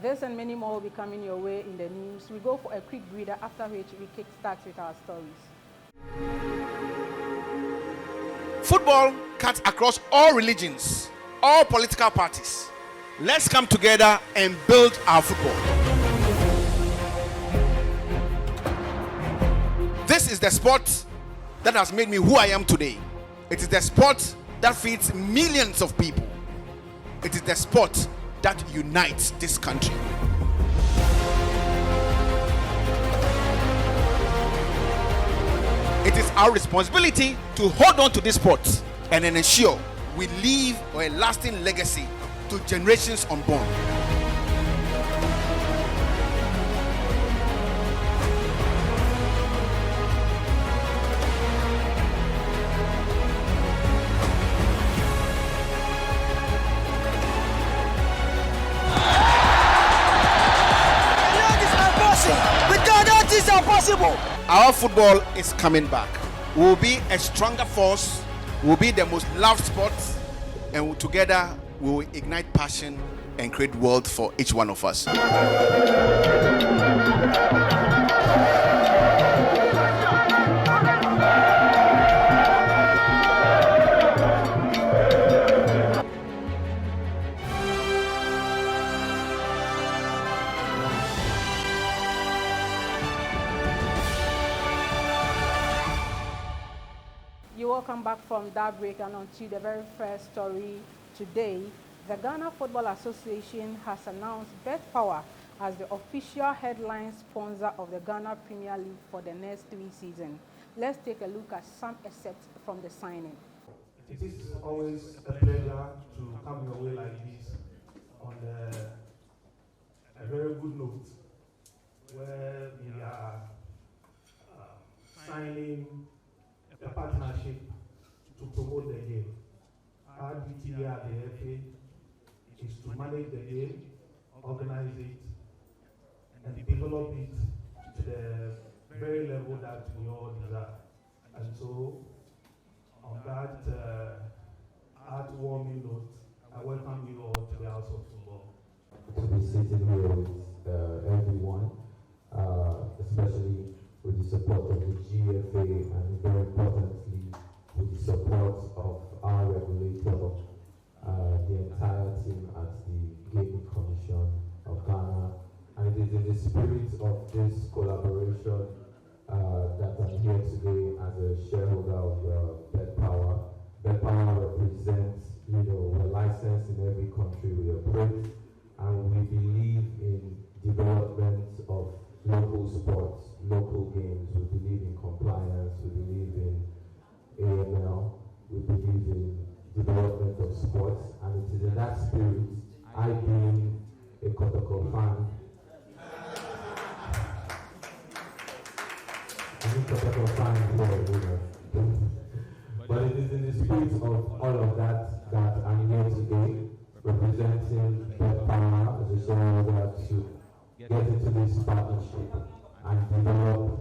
This and many more will be coming your way in the news. We go for a quick breather, after which we kickstart with our stories. Football cuts across all religions, all political parties. Let's come together and build our football. This is the sport that has made me who I am today. It is the sport that feeds millions of people. It is the sport that unites this country. It is our responsibility to hold on to this sport and then ensure we leave a lasting legacy to generations unborn. Our football is coming back. We will be a stronger force. We will be the most loved sport, and together we will ignite passion and create world for each one of us. Welcome back from that break and on to the very first story today. The Ghana Football Association has announced Bet Power as the official headline sponsor of the Ghana Premier League for the next 3 seasons. Let's take a look at some excerpts from the signing. It is always a pleasure to come your way like this on a very good note where we are signing a partnership to promote the game. Our duty at the FA is to manage the game, organize it, and develop it to the very level that we all desire. And so, on that heartwarming note, I welcome you all to the House of Football. To be sitting here with everyone, especially with the support of the GFA and very importantly with the support of our regulator, the entire team at the Gaming Commission of Ghana. And it is in the spirit of this collaboration that I'm here today as a shareholder of Bet Power. Bet Power represents, we're licensed in every country we operate, and we believe in development of local sports, local games. We believe in compliance, we believe in AML, we believe in development of sports, and it is in that spirit, I being a Kotoko fan, I'm a Kotoko fan here, but it is in the spirit of all of that that I'm here today, representing Bet Power as a shareholder to get into this partnership and develop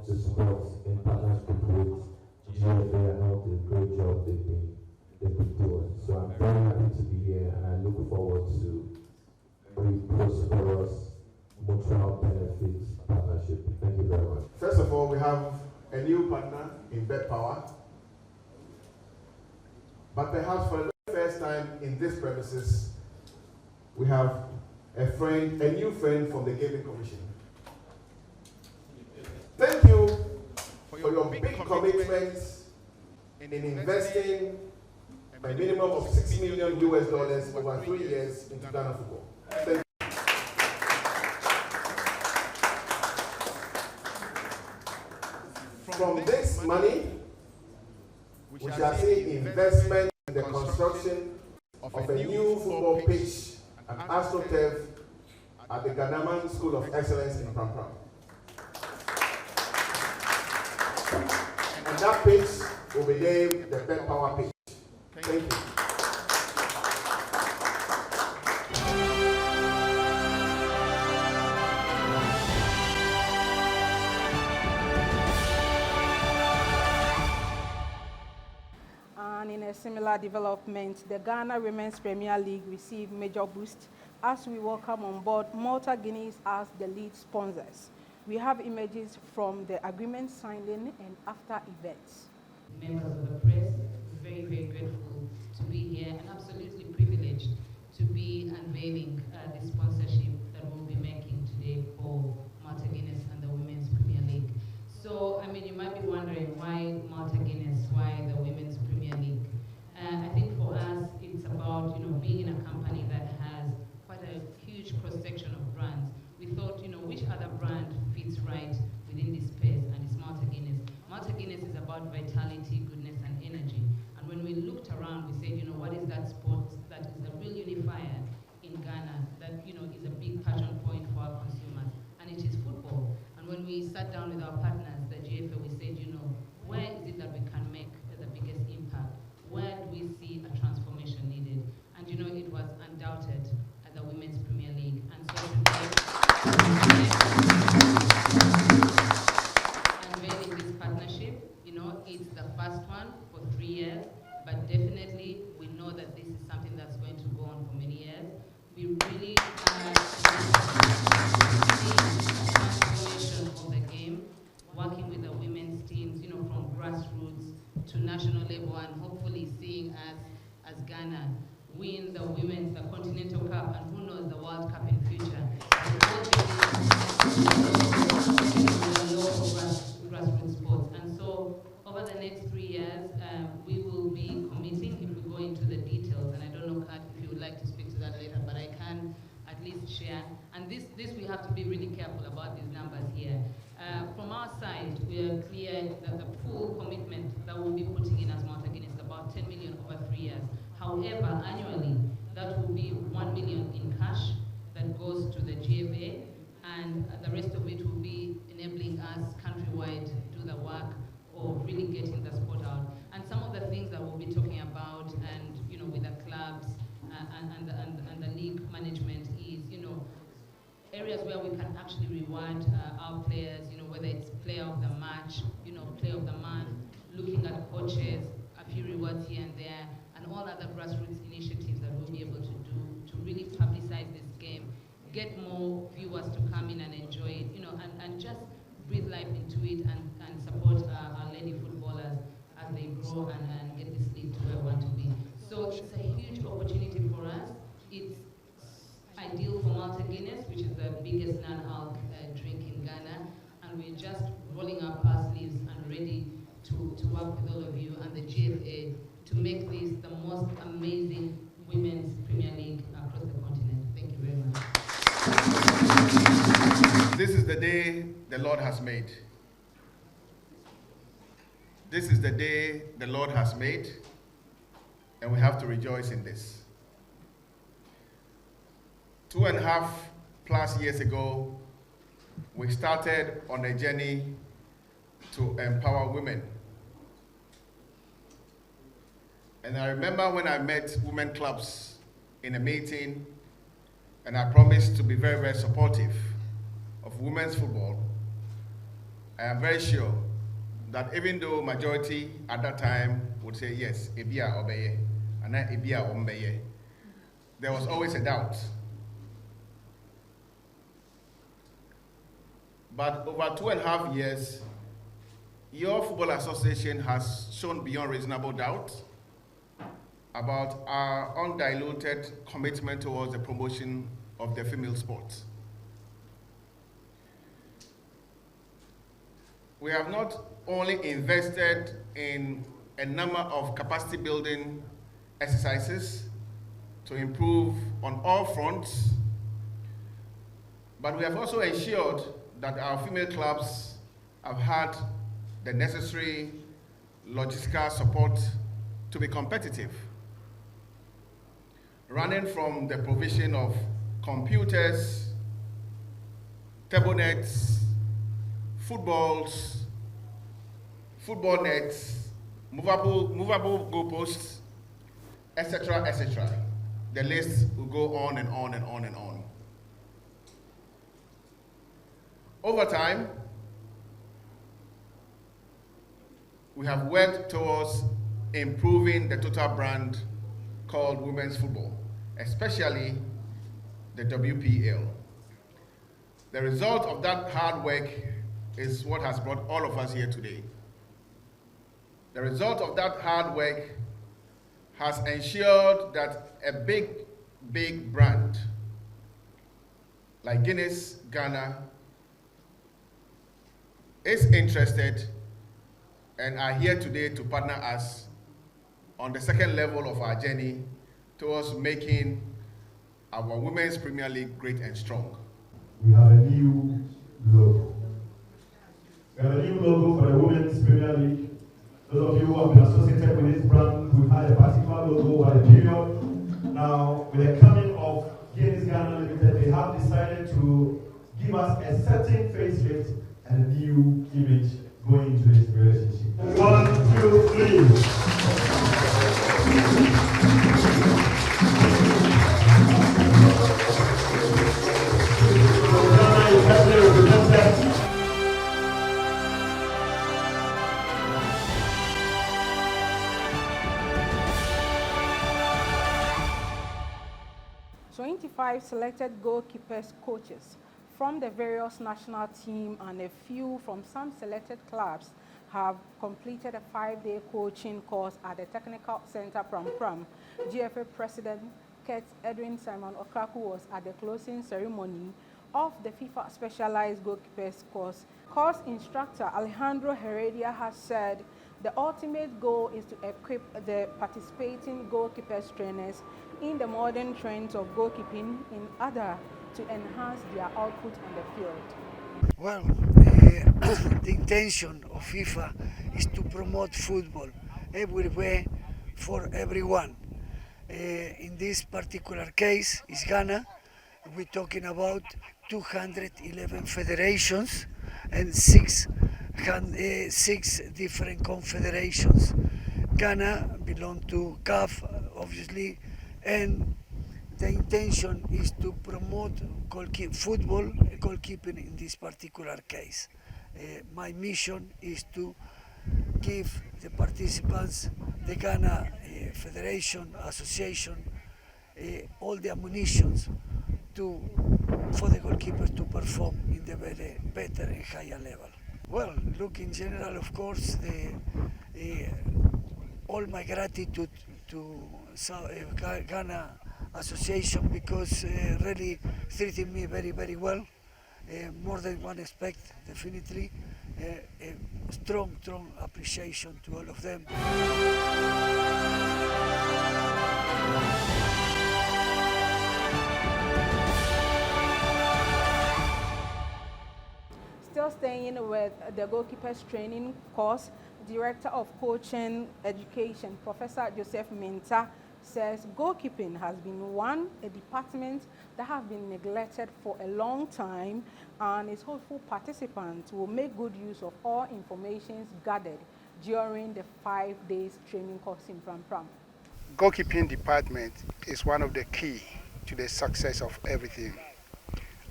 the sports in partnership with GFA and all the great job they've been doing. So I'm very happy to be here, and I look forward to a very prosperous, mutual benefits partnership. Thank you very much. First of all, we have a new partner in Bet Power, but perhaps for the first time in this premises, we have a new friend from the Gaming Commission. Thank you for your big commitments in investing a minimum of $6 million over 3 years into Ghana football. Thank you. From this money, we shall see investment in the construction of a new football pitch and AstroTurf at the Ghanaman School of Excellence in Prampram. And that pitch will be named the Bet Power pitch. Thank you. And in a similar other developments, the Ghana Women's Premier League received major boost as we welcome on board Malta Guinness as the lead sponsors. We have images from the agreement signing and after events. Members of the press, very, very grateful to be here and absolutely privileged to be unveiling the sponsorship that we'll be making today for Malta Guinness and the Women's Premier League. So, I mean, you might be wondering why Malta Guinness, why the Women's Premier League? I think for us, it's about, being in a company that has quite a huge cross-section of brands. We thought, which other brand fits right within this space, and it's Malta Guinness. Malta Guinness is about vitality, goodness, and energy. And when we looked around, we said, what is that sport that is a real unifier in Ghana, that, is a big passion point for our consumers? And it is football. And when we sat down with our partners, the GFA, we said, where is it that we can make the biggest impact? Where do we see a transformation needed? And it was undoubted at the Women's Premier League. And so today, unveiling this partnership, it's the first one for 3 years, but definitely we know that this is something that's going to go on for many years. We really transformation of the game, working with the women's teams, from grassroots to national level, and hopefully seeing us as Ghana win the Continental Cup, and who knows, the World Cup in future. Grassroots sports. And so over the next 3 years, we will be committing, if we go into the details, and I don't know, Kat, if you would like to speak to that later, but I can at least share. And this we have to be really careful about these numbers here. From our side, we are clear that the full commitment that we'll be putting in as Malta Guinness is about 10 million over 3 years. However, annually, that will be 1 million in cash that goes to the GFA, and the rest of it will be enabling us countrywide to do the work of really getting the sport out. And some of the things that we'll be talking about, and with the clubs and the league management is, areas where we can actually reward our players, whether it's player of the match, player of the month, looking at coaches, a few rewards here and there, and all other grassroots initiatives that we'll be able to do to really publicize this game, get more viewers to come in and enjoy it, and just breathe life into it and support our lady footballers as they grow and get this league to where we want to be. So it's a huge opportunity for us. It's ideal for Malta Guinness, which is the biggest non-alc drink in Ghana, and we're just rolling up our sleeves and ready to work with all of you and the GFA to make this the most amazing women's Premier League across the continent. Thank you very much. This is the day the Lord has made. This is the day the Lord has made, and we have to rejoice in this. 2.5+ years ago, we started on a journey to empower women. And I remember when I met women clubs in a meeting, and I promised to be very, very supportive of women's football. I am very sure that even though majority at that time would say yes, Ebia obeye, and then Ebia ombeye, there was always a doubt. But over 2.5 years, your football association has shown beyond reasonable doubt about our undiluted commitment towards the promotion of the female sport. We have not only invested in a number of capacity building exercises to improve on all fronts, but we have also ensured that our female clubs have had the necessary logistical support to be competitive, running from the provision of computers, table nets, footballs, football nets, movable goalposts, etc., etc. The list will go on and on and on and on. Over time, we have worked towards improving the total brand called women's football, especially the WPL. The result of that hard work is what has brought all of us here today. The result of that hard work has ensured that a big brand like Guinness Ghana is interested and are here today to partner us on the second level of our journey towards making our Women's Premier League great and strong. We have a new logo. We have a new logo for the Women's Premier League. Those of you who have been associated with this brand, we've had a particular logo over a period. Now, with the coming of Guinness Ghana Limited, they have decided to give us a certain facelift and a new image going into this relationship. 1, 2, 3. So 25 selected goalkeepers coaches from the various national team and a few from some selected clubs have completed a 5-day coaching course at the Technical Center Pram. GFA President Kurt Edwin Simon Okraku was at the closing ceremony of the FIFA Specialized Goalkeepers course. Course instructor Alejandro Heredia has said the ultimate goal is to equip the participating goalkeepers trainers in the modern trends of goalkeeping in order to enhance their output on the field. Well, the intention of FIFA is to promote football everywhere for everyone. In this particular case, is Ghana. We're talking about 211 federations and six different confederations. Ghana belongs to CAF, obviously, and the intention is to promote football goalkeeping in this particular case. My mission is to give the participants, the Ghana Federation, Association, all the ammunitions for the goalkeepers to perform in the better and higher level. Well, look, in general, of course, all my gratitude to Ghana Association, because really treating me very, very well, more than one expect, definitely. Strong appreciation to all of them. Still staying with the goalkeepers training course, Director of Coaching Education, Professor Joseph Minta, says goalkeeping has been a department that has been neglected for a long time, and is hopeful participants will make good use of all information gathered during the 5 days training course in Pram. Goalkeeping department is one of the key to the success of everything.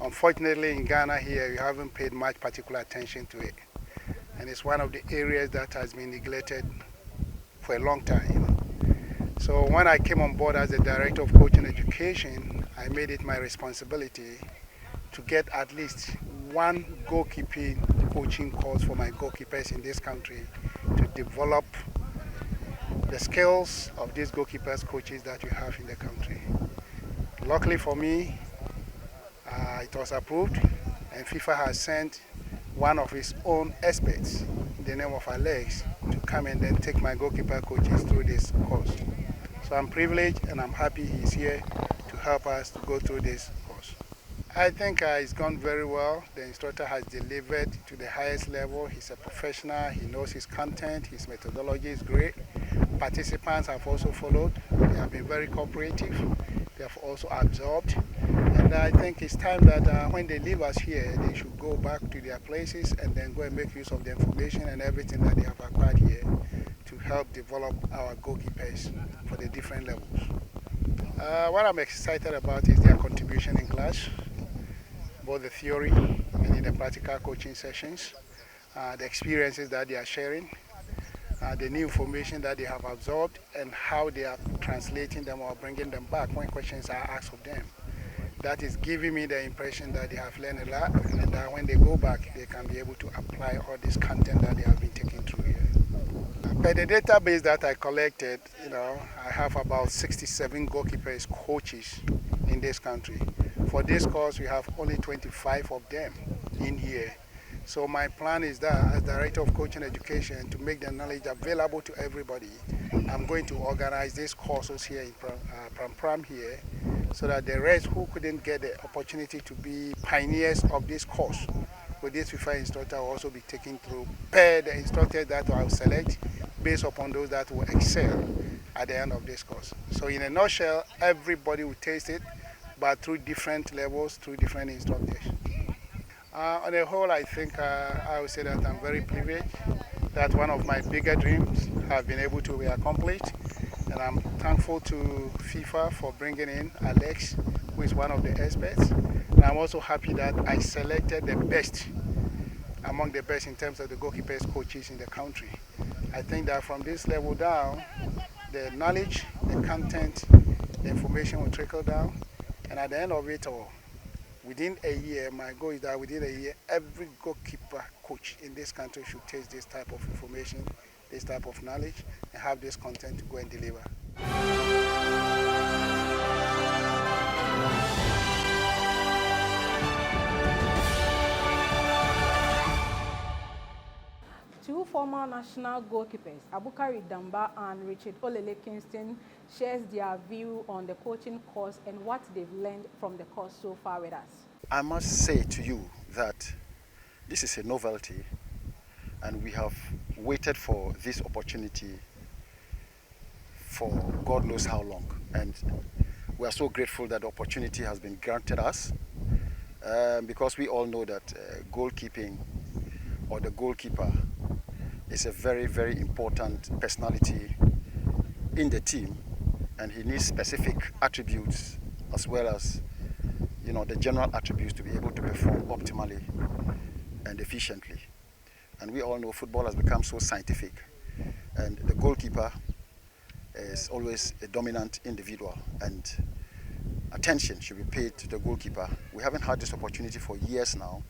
Unfortunately, in Ghana here, we haven't paid much particular attention to it, and it's one of the areas that has been neglected for a long time. So when I came on board as the Director of Coaching Education, I made it my responsibility to get at least one goalkeeping coaching course for my goalkeepers in this country to develop the skills of these goalkeepers coaches that we have in the country. Luckily for me, it was approved, and FIFA has sent one of its own experts, in the name of Alex, to come and then take my goalkeeper coaches through this course. So I'm privileged and I'm happy he's here to help us to go through this course. I think it's gone very well. The instructor has delivered to the highest level. He's a professional, he knows his content, his methodology is great. Participants have also followed. They have been very cooperative. They have also absorbed. And I think it's time that when they leave us here, they should go back to their places and then go and make use of the information and everything that they have acquired here to help develop our goalkeepers for the different levels. What I'm excited about is their contribution in class, both the theory and in the practical coaching sessions, the experiences that they are sharing. the new information that they have absorbed and how they are translating them or bringing them back when questions are asked of them. That is giving me the impression that they have learned a lot and that when they go back, they can be able to apply all this content that they have been taking through here. By the database that I collected, I have about 67 goalkeepers coaches in this country. For this course, we have only 25 of them in here. So my plan is that, as Director of Coaching Education, to make the knowledge available to everybody, I'm going to organize these courses here in Pram here, so that the rest who couldn't get the opportunity to be pioneers of this course with this FIFA instructor will also be taken through per the instructors that I will select based upon those that will excel at the end of this course. So in a nutshell, everybody will taste it, but through different levels, through different instructors. On the whole, I think I would say that I'm very privileged that one of my bigger dreams have been able to be accomplished. And I'm thankful to FIFA for bringing in Alex, who is one of the experts. And I'm also happy that I selected the best, among the best in terms of the goalkeepers coaches in the country. I think that from this level down, the knowledge, the content, the information will trickle down. And at the end of it all, within a year, my goal is that within a year, every goalkeeper coach in this country should taste this type of information, this type of knowledge, and have this content to go and deliver. Two former national goalkeepers, Abukari Damba and Richard Olele Kingston, shares their view on the coaching course and what they've learned from the course so far with us. I must say to you that this is a novelty, and we have waited for this opportunity for God knows how long. And we are so grateful that the opportunity has been granted us, because we all know that goalkeeping or the goalkeeper is a very, very important personality in the team, and he needs specific attributes as well as the general attributes to be able to perform optimally and efficiently. And we all know football has become so scientific, and the goalkeeper is always a dominant individual, and attention should be paid to the goalkeeper. We haven't had this opportunity for years now,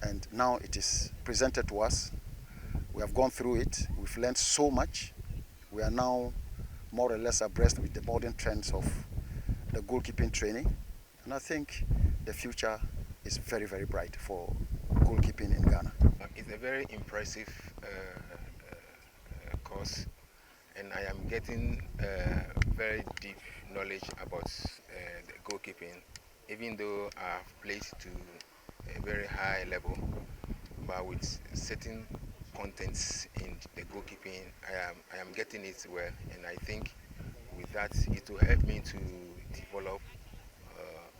and now it is presented to us. We have gone through it. We've learned so much. We are now more or less abreast with the modern trends of the goalkeeping training, and I think the future is very, very bright for goalkeeping in Ghana. It's a very impressive course, and I am getting very deep knowledge about the goalkeeping, even though I've played to a very high level, but with certain contents in the goalkeeping, I am getting it well, and I think with that it will help me to develop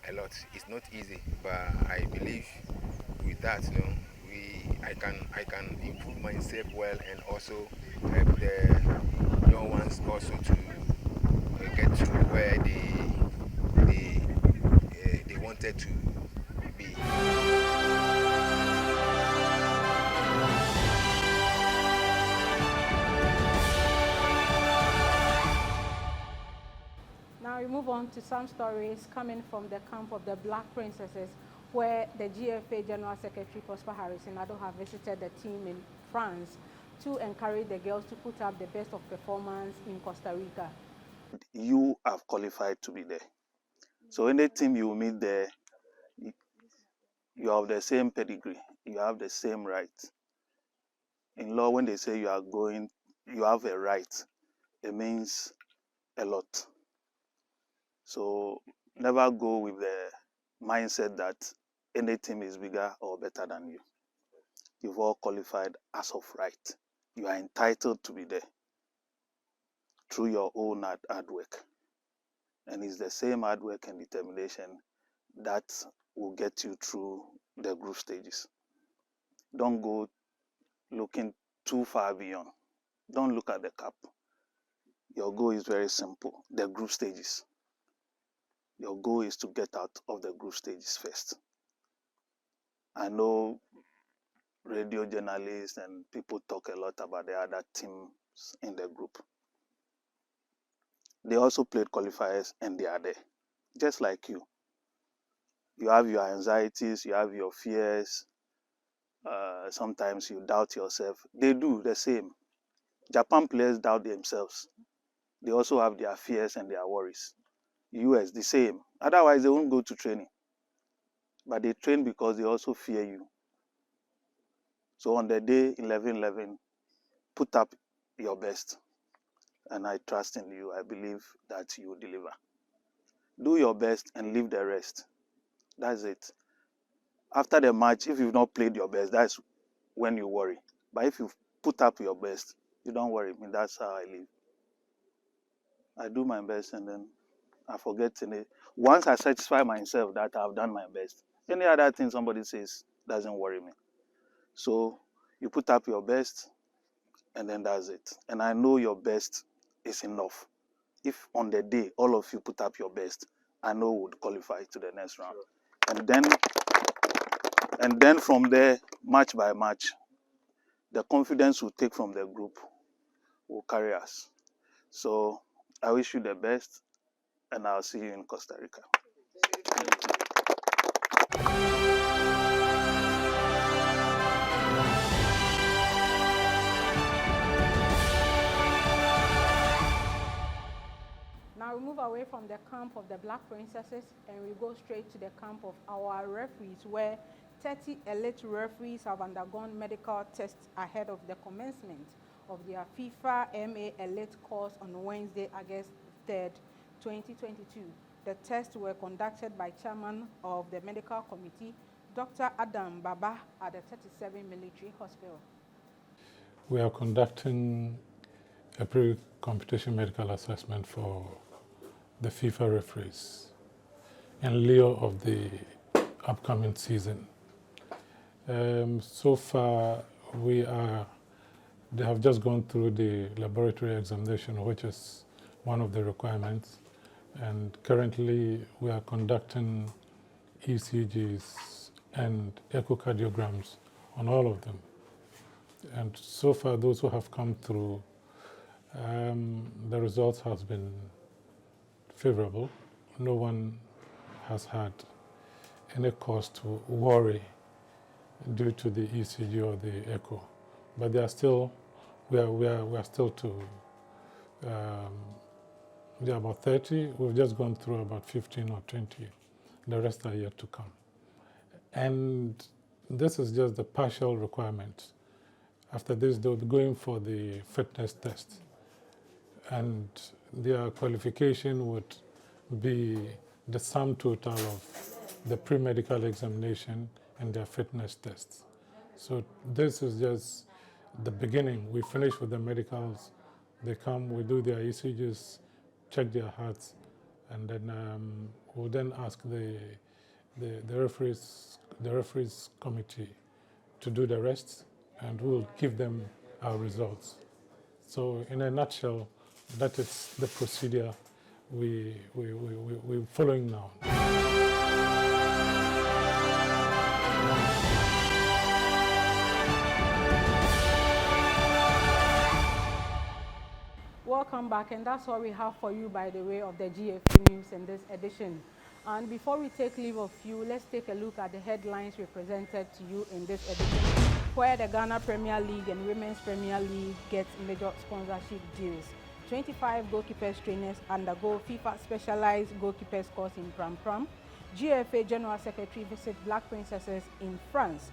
a lot. It's not easy, but I believe with that, I can improve myself well, and also help the young ones also to get to where they wanted to be. Now we move on to some stories coming from the camp of the Black Princesses, where the GFA General Secretary Prosper Harrison Ado have visited the team in France to encourage the girls to put up the best of performance in Costa Rica. You have qualified to be there. So any team you meet there, you have the same pedigree, you have the same rights. In law, when they say you are going, you have a right, it means a lot. So never go with the mindset that any team is bigger or better than you. You've all qualified as of right. You are entitled to be there through your own hard work. And it's the same hard work and determination that will get you through the group stages. Don't go looking too far beyond. Don't look at the cup. Your goal is very simple, the group stages. Your goal is to get out of the group stages first. I know radio journalists and people talk a lot about the other teams teams in the group. They also played qualifiers and they are there, just like you. You have your anxieties, you have your fears. Sometimes you doubt yourself. They do the same. Japan players doubt themselves. They also have their fears and their worries. US, the same. Otherwise, they won't go to training. But they train because they also fear you. So on the day 11-11, put up your best. And I trust in you. I believe that you will deliver. Do your best and leave the rest. That's it. After the match, if you've not played your best, that's when you worry. But if you put up your best, you don't worry. I mean, that's how I live. I do my best and then I forget it. Once I satisfy myself that I've done my best, any other thing somebody says doesn't worry me. So you put up your best and then that's it. And I know your best is enough. If on the day all of you put up your best, I know we would qualify to the next round. And then from there, match by match, the confidence we take from the group will carry us. So I wish you the best, and I'll see you in Costa Rica. Now we move away from the camp of the Black Princesses and we go straight to the camp of our referees, where 30 elite referees have undergone medical tests ahead of the commencement of their FIFA MA Elite course on Wednesday, August 3rd, 2022. The tests were conducted by Chairman of the Medical Committee, Dr. Adam Baba, at the 37 Military Hospital. We are conducting a pre-competition medical assessment for the FIFA referees in lieu of the upcoming season. So far, they have just gone through the laboratory examination, which is one of the requirements. And currently, we are conducting ECGs and echocardiograms on all of them. And so far, those who have come through, the results has been favorable. No one has had any cause to worry due to the ECG or the echo. But there are still, we are still to, there are about 30. We've just gone through about 15 or 20. The rest are yet to come. And this is just the partial requirement. After this, they'll be going for the fitness test. And their qualification would be the sum total of the pre-medical examination and their fitness tests. So this is just the beginning. We finish with the medicals. They come, we do their ECGs, check their hearts, and then we'll then ask the referees committee to do the rest, and we'll give them our results. So in a nutshell, that is the procedure we're following now. Welcome back, and that's all we have for you by the way of the GFA News in this edition. And before we take leave of you, let's take a look at the headlines we presented to you in this edition, where the Ghana Premier League and Women's Premier League get major sponsorship deals. 25 goalkeepers trainers undergo FIFA specialized goalkeepers course in Pram Pram. GFA General Secretary visit Black Princesses in France.